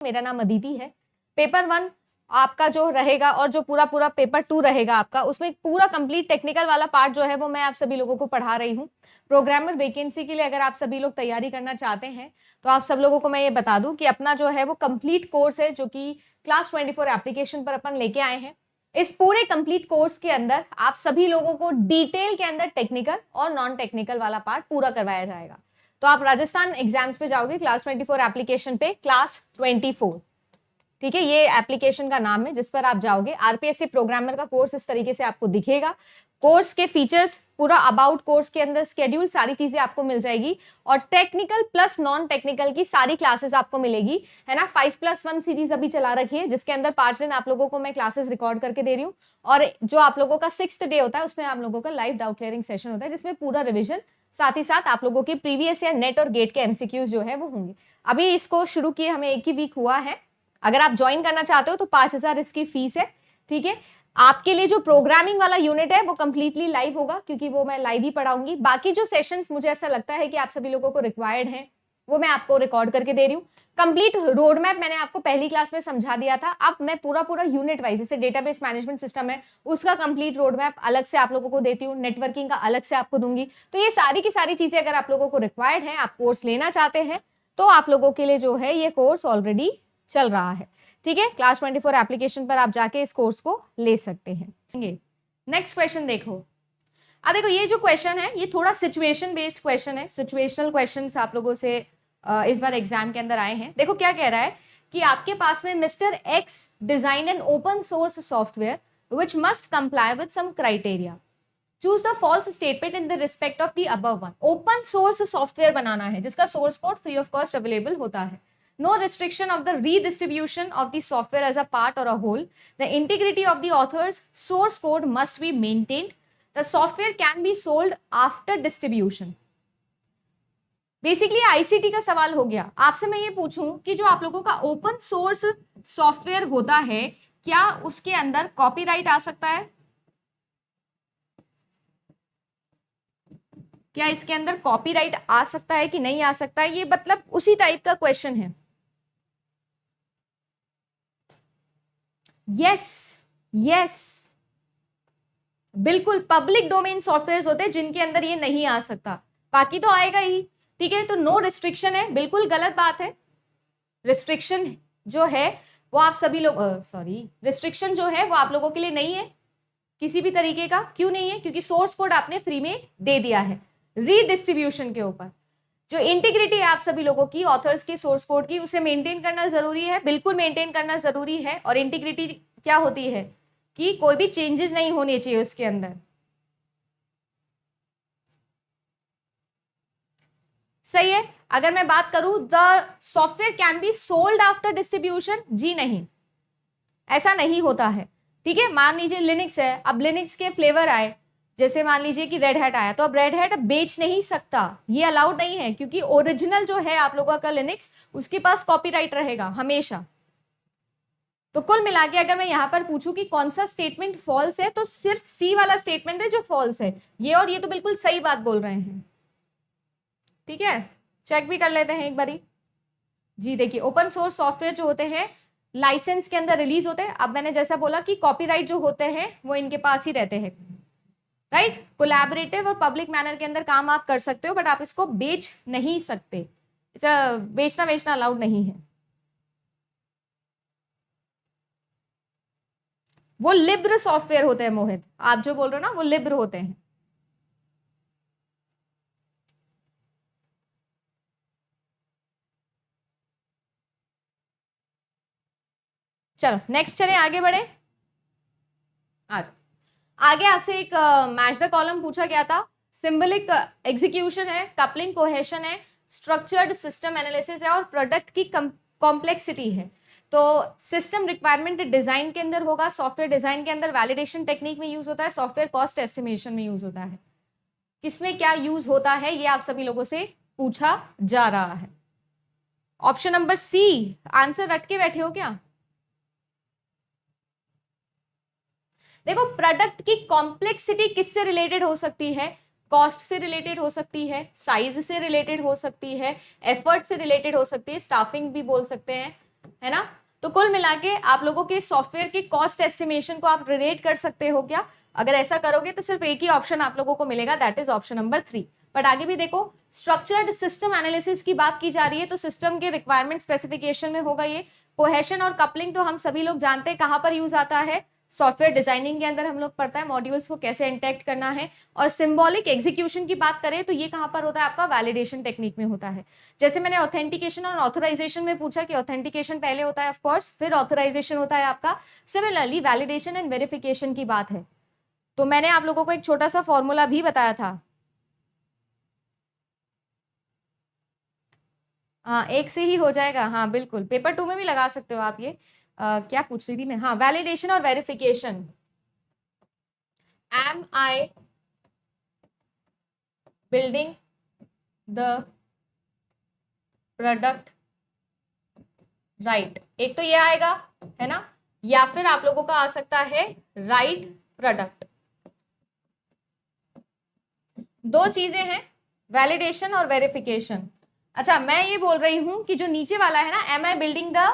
मेरा नाम अदिति है। पेपर 1 आपका जो रहेगा और जो पूरा पेपर 2 रहेगा आपका, उसमें पूरा कंप्लीट टेक्निकल वाला पार्ट जो है वो मैं आप सभी लोगों को पढ़ा रही हूँ। प्रोग्रामर वैकेंसी के लिए अगर आप सभी लोग तैयारी करना चाहते हैं तो आप सब लोगों को मैं ये बता दूं कि अपना जो है वो कंप्लीट कोर्स है जो कि क्लास 24 एप्लीकेशन पर अपन लेके आए हैं। इस पूरे कंप्लीट कोर्स के अंदर आप सभी लोगों को डिटेल के अंदर टेक्निकल और नॉन टेक्निकल वाला पार्ट पूरा करवाया जाएगा। तो आप राजस्थान एग्जाम्स पे जाओगे क्लास 24 एप्लीकेशन पे, क्लास 24, ठीक है, ये एप्लीकेशन का नाम है जिस पर आप जाओगे। आरपीएससी प्रोग्रामर का कोर्स इस तरीके से आपको दिखेगा। कोर्स के फीचर्स, पूरा अबाउट कोर्स के अंदर स्केड्यूल, सारी चीजें आपको मिल जाएगी और टेक्निकल प्लस नॉन टेक्निकल की सारी क्लासेस आपको मिलेगी, है ना। 5+1 सीरीज अभी चला रखी है जिसके अंदर 5 दिन आप लोगों को मैं क्लासेस रिकॉर्ड करके दे रही हूँ और जो आप लोगों का 6th डे होता है उसमें आप लोगों का लाइव डाउट क्लियरिंग सेशन होता है जिसमें पूरा रिविजन, साथ ही साथ आप लोगों की प्रीवियस या नेट और गेट के एमसीक्यूज जो है वो होंगे। अभी इसको शुरू किए हमें 1 ही वीक हुआ है। अगर आप ज्वाइन करना चाहते हो तो 5000 इसकी फीस है, ठीक है। आपके लिए जो प्रोग्रामिंग वाला यूनिट है वो कंप्लीटली लाइव होगा क्योंकि वो मैं लाइव ही पढ़ाऊंगी। बाकी जो सेशंस मुझे ऐसा लगता है कि आप सभी लोगों को रिक्वायर्ड हैं वो मैं आपको रिकॉर्ड करके दे रही हूँ। कंप्लीट रोड मैप मैंने आपको पहली क्लास में समझा दिया था। अब मैं पूरा यूनिट वाइज, जैसे डेटाबेस मैनेजमेंट सिस्टम है उसका कंप्लीट रोड मैप अलग से आप लोगों को देती हूँ, नेटवर्किंग का अलग से आपको दूंगी। तो ये सारी की सारी चीजें अगर आप लोगों को रिक्वायर्ड है, आप कोर्स लेना चाहते हैं तो आप लोगों के लिए जो है ये कोर्स ऑलरेडी चल रहा है, ठीक है। क्लास 24 एप्लीकेशन पर आप जाके इस कोर्स को ले सकते हैं। नेक्स्ट क्वेश्चन देखो। देखो ये जो क्वेश्चन है ये थोड़ा सिचुएशन बेस्ड क्वेश्चन है। सिचुएशनल क्वेश्चंस आप लोगों से इस बार एग्जाम के अंदर आए हैं। देखो क्या कह रहा है कि आपके पास में mister X design an open source software which must comply with some criteria. Choose the false statement in the respect of the above one. Open source software बनाना है जिसका source code free of cost available होता है। No restriction of the redistribution of the software as a part or a whole. The integrity of the author's source code must be maintained. The software can be sold after distribution. Basically ICT का सवाल हो गया। आपसे मैं ये पूछूं कि जो आप लोगों का ओपन सोर्स सॉफ्टवेयर होता है क्या उसके अंदर कॉपीराइट आ सकता है? क्या इसके अंदर कॉपीराइट आ सकता है कि नहीं आ सकता है? ये मतलब उसी टाइप का क्वेश्चन है। यस यस, बिल्कुल पब्लिक डोमेन सॉफ्टवेयर होते हैं जिनके अंदर ये नहीं आ सकता, बाकी तो आएगा ही, ठीक है। तो नो रिस्ट्रिक्शन है, बिल्कुल गलत बात है। रिस्ट्रिक्शन जो है वो आप सभी लोग रिस्ट्रिक्शन जो है वो आप लोगों के लिए नहीं है किसी भी तरीके का। क्यों नहीं है? क्योंकि सोर्स कोड आपने फ्री में दे दिया है। रीडिस्ट्रीब्यूशन के ऊपर जो इंटीग्रिटी है आप सभी लोगों की ऑथर्स के सोर्स कोड की, उसे मेंटेन करना जरूरी है, बिल्कुल मेंटेन करना जरूरी है। और इंटीग्रिटी क्या होती है कि कोई भी चेंजेस नहीं होने चाहिए उसके अंदर। सही है। अगर मैं बात करूं the software can be sold after distribution, जी नहीं, ऐसा नहीं होता है, ठीक है। मान लीजिए लिनक्स है, अब लिनक्स के फ्लेवर आए, जैसे मान लीजिए कि रेड हैट आया, तो अब रेड हैट बेच नहीं सकता, ये अलाउड नहीं है क्योंकि ओरिजिनल जो है आप लोगों का लिनक्स उसके पास कॉपीराइट रहेगा हमेशा। तो कुल मिला के अगर मैं यहां पर पूछूं कि कौन सा स्टेटमेंट फॉल्स है तो सिर्फ सी वाला स्टेटमेंट है जो फॉल्स है। ये और ये तो बिल्कुल सही बात बोल रहे हैं, ठीक है। चेक भी कर लेते हैं एक बारी। जी देखिए, ओपन सोर्स सॉफ्टवेयर जो होते हैं लाइसेंस के अंदर रिलीज होते हैं। अब मैंने जैसा बोला कि कॉपीराइट जो होते हैं वो इनके पास ही रहते हैं, राइट। कोलैबोरेटिव और पब्लिक मैनर के अंदर काम आप कर सकते हो बट आप इसको बेच नहीं सकते, बेचना बेचना अलाउड नहीं है। वो लिब्र सॉफ्टवेयर होते हैं मोहित, आप जो बोल रहे हो ना वो लिब्र होते हैं। चलो नेक्स्ट चले, आगे बढ़े। आ जाओ आगे। आपसे एक मैच द कॉलम पूछा गया था। सिंबलिक एग्जीक्यूशन है, कपलिंग कोहेशन है, स्ट्रक्चर्ड सिस्टम एनालिसिस है और प्रोडक्ट की कॉम्प्लेक्सिटी है। तो सिस्टम रिक्वायरमेंट डिजाइन के अंदर होगा, सॉफ्टवेयर डिजाइन के अंदर वैलिडेशन टेक्निक में यूज होता है, सॉफ्टवेयर कॉस्ट एस्टिमेशन में यूज होता है। किसमें क्या यूज होता है ये आप सभी लोगों से पूछा जा रहा है। ऑप्शन नंबर सी, आंसर रट के बैठे हो क्या? देखो प्रोडक्ट की कॉम्प्लेक्सिटी किससे रिलेटेड हो सकती है? कॉस्ट से रिलेटेड हो सकती है, साइज से रिलेटेड हो सकती है, एफर्ट से रिलेटेड हो सकती है, स्टाफिंग भी बोल सकते हैं, है ना। तो कुल मिला के आप लोगों के सॉफ्टवेयर की कॉस्ट एस्टिमेशन को आप रिलेट कर सकते हो क्या? अगर ऐसा करोगे तो सिर्फ एक ही ऑप्शन आप लोगों को मिलेगा, that is option number 3। But आगे भी देखो, स्ट्रक्चर्ड सिस्टम एनालिसिस की बात की जा रही है, तो सिस्टम के रिक्वायरमेंट स्पेसिफिकेशन में होगा ये। कोहेशन और कपलिंग तो हम सभी लोग जानते हैं कहां पर यूज आता है, सॉफ्टवेयर डिजाइनिंग के अंदर हम लोग पढ़ता है मॉड्यूल्स को कैसे इंटैक्ट करना है। और सिंबॉलिक एग्जीक्यूशन की बात करें तो ये कहां पर होता है, आपका वैलिडेशन टेक्निक में होता है। जैसे मैंने ऑथेंटिकेशन और ऑथराइजेशन में पूछा कि ऑथेंटिकेशन पहले होता है ऑफ कोर्स, फिर ऑथराइजेशन होता है आपका। सिमिलरली वैलिडेशन एंड वेरिफिकेशन की बात है, तो मैंने आप लोगों को एक छोटा सा फॉर्मूला भी बताया था। हाँ, एक से ही हो जाएगा, हाँ बिल्कुल, पेपर 2 में भी लगा सकते हो आप ये। क्या पूछ रही थी मैं, हाँ वैलिडेशन और verification. Am I building the product right, एक तो ये आएगा, है ना, या फिर आप लोगों का आ सकता है राइट प्रोडक्ट। दो चीजें हैं, वैलिडेशन और वेरिफिकेशन। अच्छा, मैं ये बोल रही हूं कि जो नीचे वाला है ना, am I building the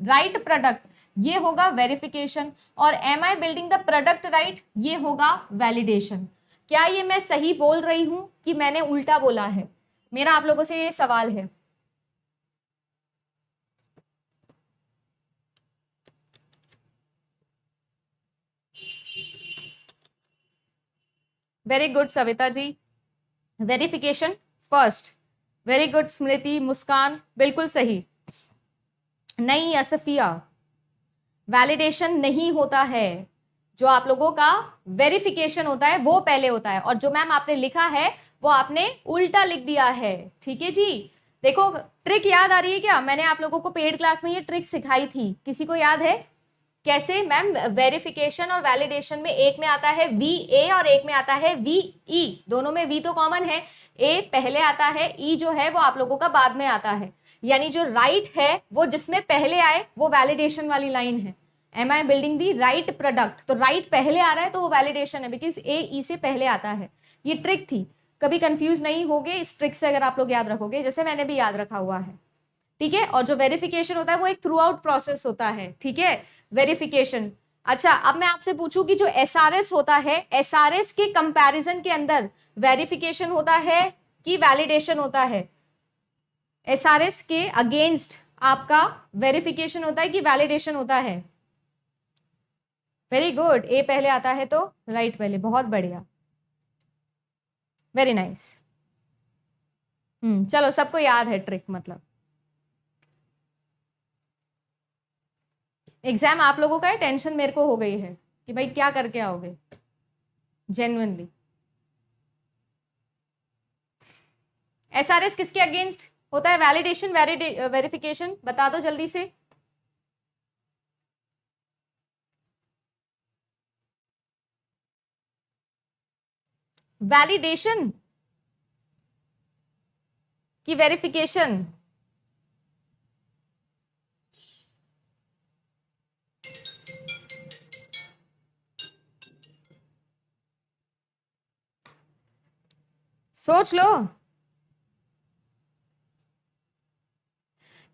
right product, ये होगा वेरिफिकेशन, और am I building the product right, ये होगा वैलिडेशन। क्या ये मैं सही बोल रही हूं कि मैंने उल्टा बोला है? मेरा आप लोगों से ये सवाल है। Very good Savita ji, verification first. Very good स्मृति, मुस्कान, बिल्कुल सही। नहीं असफिया, वैलिडेशन नहीं होता है, जो आप लोगों का वेरिफिकेशन होता है वो पहले होता है, और जो मैम आपने लिखा है वो आपने उल्टा लिख दिया है। ठीक है जी, देखो ट्रिक याद आ रही है क्या? मैंने आप लोगों को पेड क्लास में ये ट्रिक सिखाई थी, किसी को याद है? कैसे मैम? वेरिफिकेशन और वैलिडेशन में एक में आता है वी ए और एक में आता है वी ई, दोनों में वी तो कॉमन है, ए पहले आता है, ई जो है वो आप लोगों का बाद में आता है। यानी जो राइट है वो जिसमें पहले आए वो वैलिडेशन वाली लाइन है। M I building the right product, तो राइट पहले आ रहा है तो वो वैलिडेशन है, बिकॉज ए ई से पहले आता है। ये ट्रिक थी, कभी कंफ्यूज नहीं होगे इस ट्रिक से, अगर आप लोग याद रखोगे, जैसे मैंने भी याद रखा हुआ है। ठीक है, और जो वेरिफिकेशन होता है वो एक थ्रू आउट प्रोसेस होता है। ठीक है, वेरिफिकेशन। अच्छा, अब मैं आपसे पूछूं कि जो एसआरएस होता है, एसआरएस के कंपैरिजन के अंदर वेरिफिकेशन होता है कि वैलिडेशन होता है? एसआरएस के अगेंस्ट आपका वेरिफिकेशन होता है कि वैलिडेशन होता है? वेरी गुड, ए पहले आता है तो राइट पहले, बहुत बढ़िया, वेरी नाइस। चलो सबको याद है ट्रिक, मतलब एग्जाम आप लोगों का है, टेंशन मेरे को हो गई है कि भाई क्या करके आओगे, जेन्युइनली। एसआरएस किसके अगेंस्ट होता है? वैलिडेशन, वेरिफिकेशन, बता दो जल्दी से। वैलिडेशन की वेरिफिकेशन? सोच लो,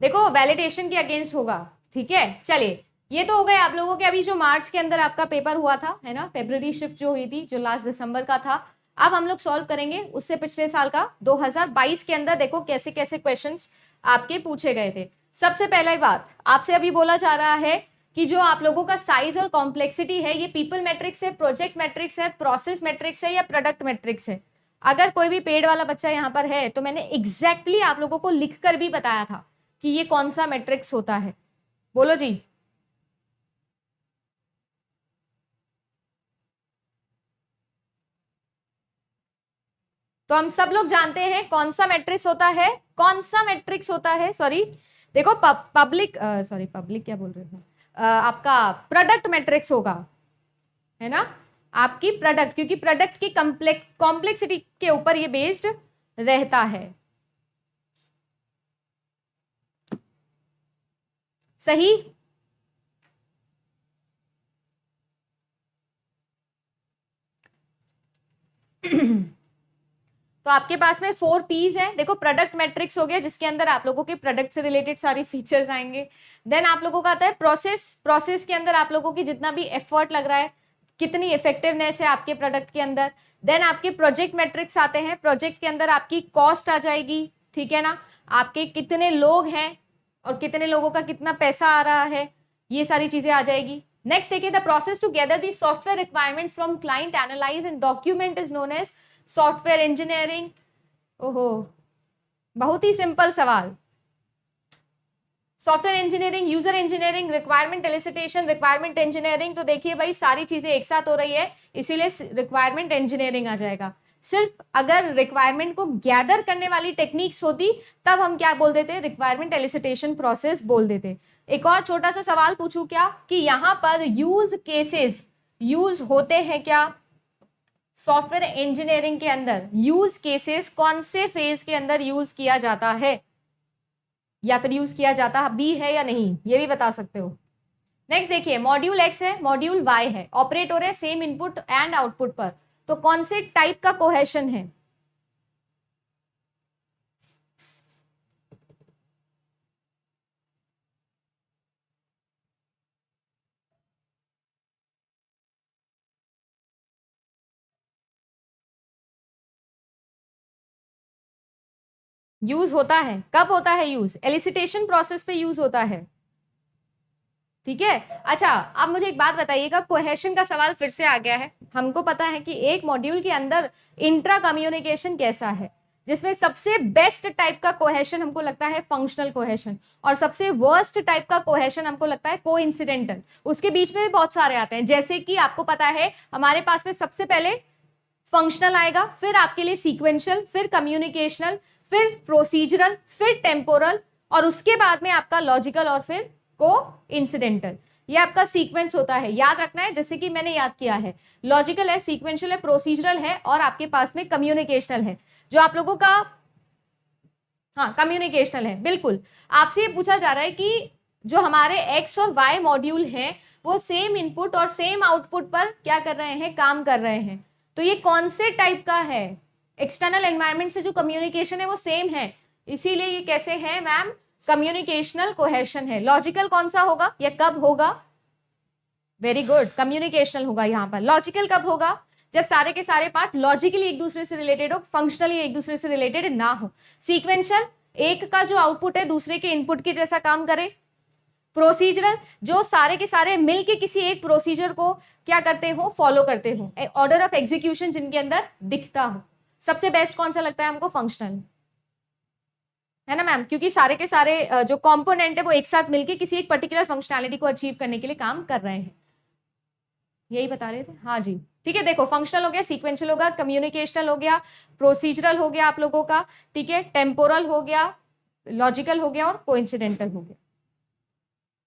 देखो वैलिडेशन के अगेंस्ट होगा। ठीक है, चलिए, ये तो हो गए आप लोगों के अभी जो मार्च के अंदर आपका पेपर हुआ था, है ना, फेब्रुअरी शिफ्ट जो हुई थी, जो लास्ट दिसंबर का था। अब हम लोग सॉल्व करेंगे उससे पिछले साल का 2022 के अंदर, देखो कैसे कैसे क्वेश्चंस आपके पूछे गए थे। सबसे पहला बात आपसे अभी बोला जा रहा है कि जो आप लोगों का साइज और कॉम्प्लेक्सिटी है, ये पीपल मैट्रिक्स है, प्रोजेक्ट मैट्रिक्स है, प्रोसेस मैट्रिक्स है, या प्रोडक्ट मैट्रिक्स है? अगर कोई भी पेड वाला बच्चा यहाँ पर है तो मैंने एग्जैक्टली आप लोगों को लिखकर भी बताया था कि ये कौन सा मैट्रिक्स होता है। बोलो जी। तो हम सब लोग जानते हैं कौन सा मैट्रिक्स होता है, कौन सा मैट्रिक्स होता है, सॉरी, देखो पब्लिक, सॉरी पब्लिक क्या बोल रहे हो, आपका प्रोडक्ट मैट्रिक्स होगा, है ना, आपकी प्रोडक्ट, क्योंकि प्रोडक्ट की कॉम्प्लेक्सिटी के ऊपर ये बेस्ड रहता है। सही। तो आपके पास में 4 P's हैं। देखो, प्रोडक्ट मैट्रिक्स हो गया जिसके अंदर आप लोगों के प्रोडक्ट से रिलेटेड सारी फीचर्स आएंगे। देन आप लोगों का आता है प्रोसेस। प्रोसेस के अंदर आप लोगों की जितना भी एफर्ट लग रहा है, कितनी इफेक्टिवनेस है आपके प्रोडक्ट के अंदर। देन आपके प्रोजेक्ट मैट्रिक्स आते हैं। प्रोजेक्ट के अंदर आपकी कॉस्ट आ जाएगी, ठीक है ना, आपके कितने लोग हैं और कितने लोगों का कितना पैसा आ रहा है, ये सारी चीजें आ जाएगी। नेक्स्ट देखिए, the process to gather the software requirements from client, analyse and document is known as software engineering. ओहो, बहुत ही सिंपल सवाल। Software engineering, user engineering, requirement elicitation, requirement engineering. तो देखिए भाई, सारी चीजें एक साथ हो रही है, इसीलिए रिक्वायरमेंट इंजीनियरिंग आ जाएगा। सिर्फ अगर रिक्वायरमेंट को गैदर करने वाली टेक्निक्स होती तब हम क्या बोल देते, रिक्वायरमेंट एलिसिटेशन प्रोसेस बोल देते। एक और छोटा सा सवाल पूछूं क्या, कि यहां पर यूज केसेस यूज होते हैं क्या सॉफ्टवेयर इंजीनियरिंग के अंदर? यूज केसेस कौन से फेज के अंदर यूज किया जाता है, या फिर यूज किया जाता भी है या नहीं, ये भी बता सकते हो। नेक्स्ट देखिए, मॉड्यूल एक्स है, मॉड्यूल वाई है, ऑपरेट हो रहे हैं सेम इनपुट एंड आउटपुट पर, तो कौन से टाइप का कोहेशन है? यूज होता है, कब होता है यूज? एलिसिटेशन प्रोसेस पे यूज होता है, ठीक है। अच्छा, अब मुझे एक बात बताइएगा, कोहेशन का सवाल फिर से आ गया है। हमको पता है कि एक मॉड्यूल के अंदर इंट्रा कम्युनिकेशन कैसा है, जिसमें सबसे बेस्ट टाइप का कोहेशन हमको लगता है फंक्शनल कोहेशन, और सबसे वर्स्ट टाइप का कोहेशन हमको लगता है कोइंसिडेंटल। उसके बीच में भी बहुत सारे आते हैं, जैसे कि आपको पता है हमारे पास में सबसे पहले फंक्शनल आएगा, फिर आपके लिए सीक्वेंशियल, फिर कम्युनिकेशनल, फिर प्रोसीजरल, फिर टेम्पोरल, और उसके बाद में आपका लॉजिकल और फिर कोइंसिडेंटल। ये आपका सीक्वेंस होता है, याद रखना है, जैसे कि मैंने याद किया है, लॉजिकल है, सीक्वेंशियल है, प्रोसीजरल है, और आपके पास में कम्युनिकेशनल है। जो आप लोगों का, हाँ, कम्युनिकेशनल है, बिल्कुल। आपसे ये पूछा जा रहा है कि जो हमारे एक्स और वाई मॉड्यूल हैं वो सेम इनपुट और सेम आउटपुट पर क्या कर रहे हैं, काम कर रहे हैं, तो ये कौन से टाइप का है? एक्सटर्नल एनवायरनमेंट से जो कम्युनिकेशन है वो सेम है, इसीलिए ये कैसे है मैम, कम्युनिकेशनल कोहेशन है। लॉजिकल कौन सा होगा या कब होगा? वेरी गुड, कम्युनिकेशनल होगा यहाँ पर। लॉजिकल कब होगा? जब सारे के सारे पार्ट लॉजिकली एक दूसरे से रिलेटेड हो, फंक्शनली एक दूसरे से रिलेटेड ना हो। सीक्वेंशियल, एक का जो आउटपुट है दूसरे के इनपुट के जैसा काम करे। प्रोसीजरल, जो सारे के सारे मिलके किसी एक प्रोसीजर को क्या करते हो, फॉलो करते हो, ऑर्डर ऑफ एग्जीक्यूशन जिनके अंदर दिखता हो। सबसे बेस्ट कौन सा लगता है हमको? फंक्शनल, है ना मैम, क्योंकि सारे के सारे जो कंपोनेंट है वो एक साथ मिलके किसी एक पर्टिकुलर फंक्शनैलिटी को अचीव करने के लिए काम कर रहे हैं। यही बता रहे थे, हाँ जी, ठीक है। देखो, फंक्शनल हो गया, सीक्वेंशियल होगा, कम्युनिकेशनल हो गया, प्रोसीजरल हो गया आप लोगों का, ठीक है, टेम्पोरल हो गया, लॉजिकल हो गया और कोइंसिडेंटल हो गया।